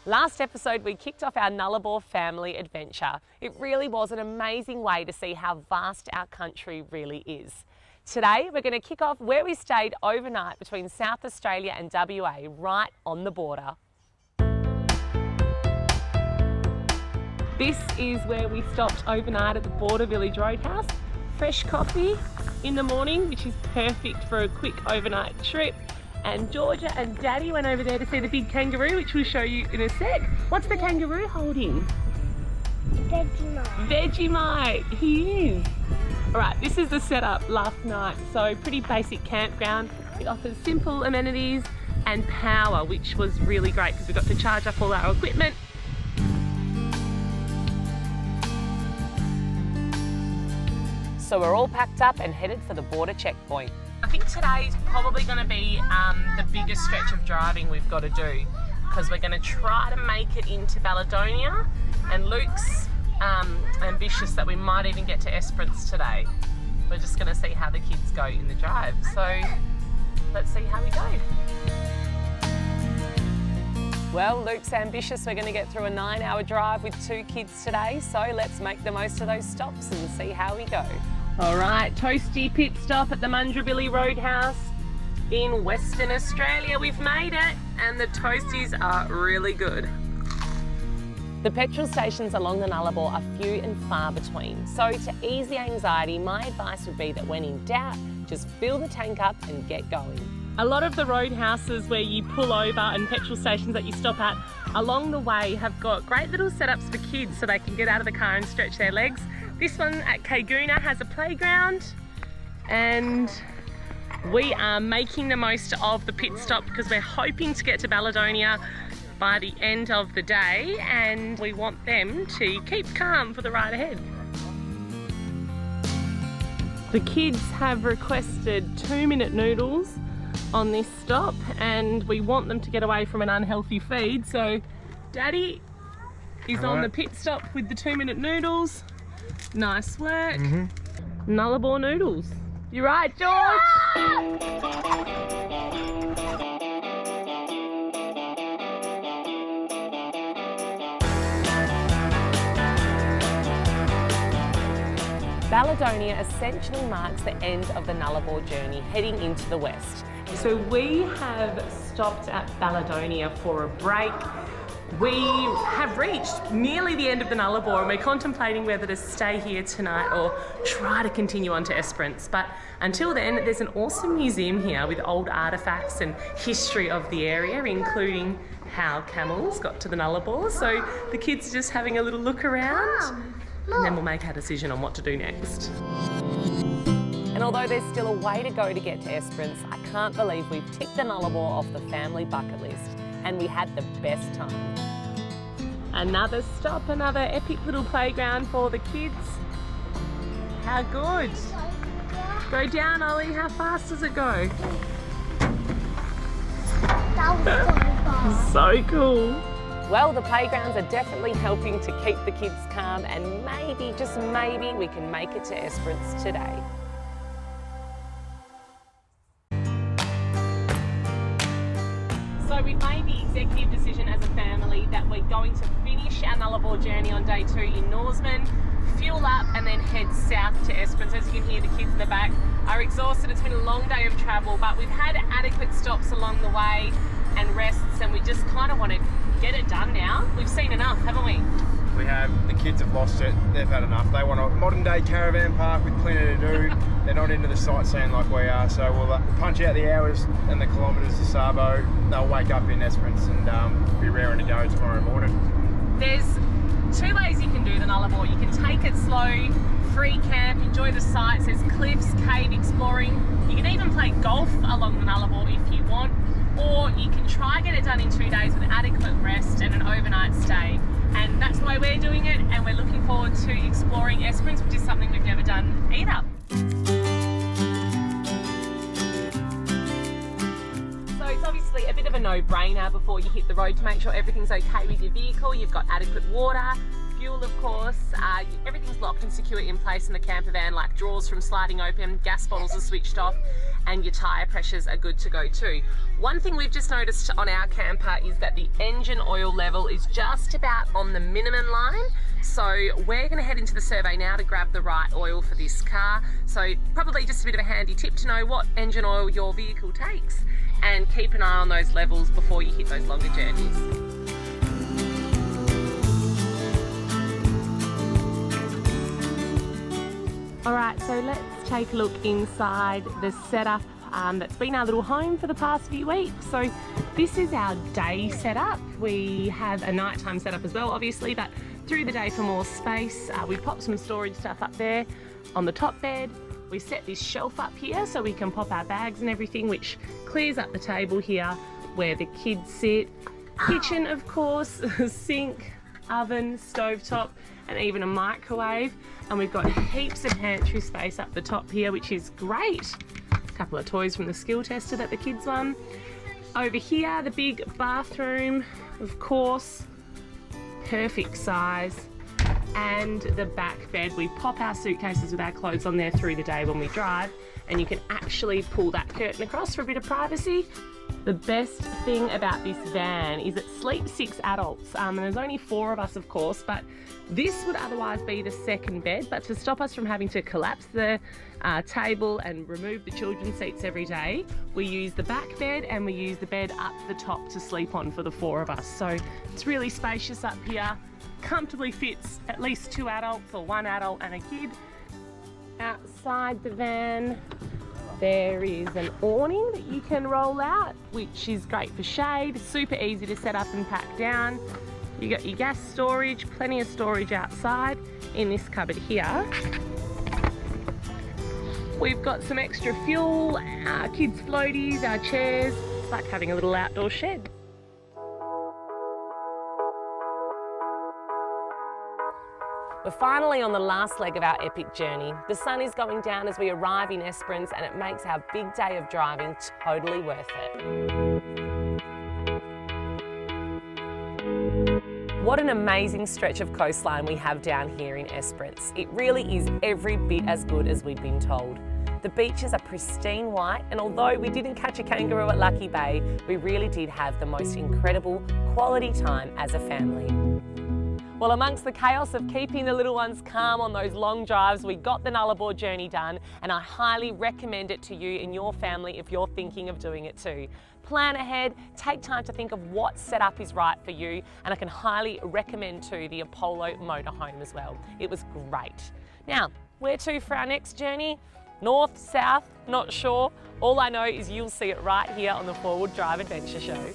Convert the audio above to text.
Last episode, we kicked off our Nullarbor family adventure. It really was an amazing way to see how vast our country really is. Today, we're going to kick off where we stayed overnight between South Australia and WA, right on the border. This is where we stopped overnight at the Border Village Roadhouse. Fresh coffee in the morning, which is perfect for a quick overnight trip. And Georgia and Daddy went over there to see the big kangaroo, which we'll show you in a sec. What's the kangaroo holding? Vegemite. Vegemite, he is. All right, this is the setup last night. So pretty basic campground. It offers simple amenities and power, which was really great because we got to charge up all our equipment. So we're all packed up and headed for the border checkpoint. I think today's probably going to be the biggest stretch of driving we've got to do, because we're going to try to make it into Baladonia, and Luke's ambitious that we might even get to Esperance today. We're just going to see how the kids go in the drive. So let's see how we go. Well, Luke's ambitious. We're going to get through a 9-hour drive with 2 kids today, so let's make the most of those stops and see how we go. All right, toasty pit stop at the Mundrabilly Roadhouse in Western Australia. We've made it, and the toasties are really good. The petrol stations along the Nullarbor are few and far between, so to ease the anxiety, my advice would be that when in doubt, just fill the tank up and get going. A lot of the roadhouses where you pull over and petrol stations that you stop at along the way have got great little setups for kids so they can get out of the car and stretch their legs. This one at Kagoona has a playground, and we are making the most of the pit stop because we're hoping to get to Baladonia by the end of the day, and we want them to keep calm for the ride ahead. The kids have requested 2-minute noodles on this stop, and we want them to get away from an unhealthy feed, so Daddy is on the pit stop with the 2-minute noodles. Nice work. Nullarbor noodles. You right, George? Baladonia essentially marks the end of the Nullarbor journey, heading into the west. So we have stopped at Baladonia for a break. We have reached nearly the end of the Nullarbor, and we're contemplating whether to stay here tonight or try to continue on to Esperance. But until then, there's an awesome museum here with old artefacts and history of the area, including how camels got to the Nullarbor. So the kids are just having a little look around, and then we'll make our decision on what to do next. And although there's still a way to go to get to Esperance, I can't believe we've ticked the Nullarbor off the family bucket list, and we had the best time. Another stop, another epic little playground for the kids. How good. Go down, Ollie. How fast does it go? That was so fast. So cool. Well, the playgrounds are definitely helping to keep the kids calm, and maybe, just maybe, we can make it to Esperance today. So we've made the executive decision as a family that we're going to finish our Nullarbor journey on day 2 in Norseman, fuel up, and then head south to Esperance. As you can hear, the kids in the back are exhausted. It's been a long day of travel, but we've had adequate stops along the way and rests, and we just kind of want to get it done now. We've seen enough, haven't we? We have. The kids have lost it. They've had enough. They want a modern day caravan park with plenty to do. They're not into the sightseeing like we are, so we'll punch out the hours and the kilometres to Sabo. They'll wake up in Esperance and be raring to go tomorrow morning. There's 2 ways you can do the Nullarbor. You can take it slow, free camp, enjoy the sights. There's cliffs, cave exploring. You can even play golf along the Nullarbor if you want, or you can try get it done in 2 days with adequate rest and an overnight stay. And that's the way we're doing it, and we're looking forward to exploring Esperance, which is something we've never done either. So it's obviously a bit of a no-brainer before you hit the road to make sure everything's okay with your vehicle. You've got adequate water, fuel, of course. Everything's locked and secure in place in the camper van, like drawers from sliding open, gas bottles are switched off, and your tyre pressures are good to go too. One thing we've just noticed on our camper is that the engine oil level is just about on the minimum line. So we're going to head into the survey now to grab the right oil for this car. So probably just a bit of a handy tip to know what engine oil your vehicle takes, and keep an eye on those levels before you hit those longer journeys. Alright, so let's take a look inside the setup that's been our little home for the past few weeks. So this is our day setup. We have a nighttime setup as well, obviously, but through the day for more space, we pop some storage stuff up there on the top bed. We set this shelf up here so we can pop our bags and everything, which clears up the table here where the kids sit. Kitchen, of course, sink, oven, stovetop, and even a microwave. And we've got heaps of pantry space up the top here, which is great. A couple of toys from the skill tester that the kids won. Over here, the big bathroom, of course, perfect size. And the back bed, we pop our suitcases with our clothes on there through the day when we drive, and you can actually pull that curtain across for a bit of privacy. The best thing about this van is it sleeps 6 adults, and there's only 4 of us, of course, but this would otherwise be the second bed. But to stop us from having to collapse the table and remove the children's seats every day, we use the back bed and we use the bed up the top to sleep on for the 4 of us. So it's really spacious up here, comfortably fits at least 2 adults or 1 adult and a kid. Outside the van, there is an awning that you can roll out, which is great for shade, super easy to set up and pack down. You got your gas storage, plenty of storage outside in this cupboard here. We've got some extra fuel, our kids' floaties, our chairs. It's like having a little outdoor shed. We're finally on the last leg of our epic journey. The sun is going down as we arrive in Esperance, and it makes our big day of driving totally worth it. What an amazing stretch of coastline we have down here in Esperance. It really is every bit as good as we'd been told. The beaches are pristine white, and although we didn't catch a kangaroo at Lucky Bay, we really did have the most incredible quality time as a family. Well, amongst the chaos of keeping the little ones calm on those long drives, we got the Nullarbor journey done, and I highly recommend it to you and your family if you're thinking of doing it too. Plan ahead, take time to think of what setup is right for you, and I can highly recommend too the Apollo motorhome as well. It was great. Now, where to for our next journey? North, south, not sure. All I know is you'll see it right here on the Forward Drive Adventure Show.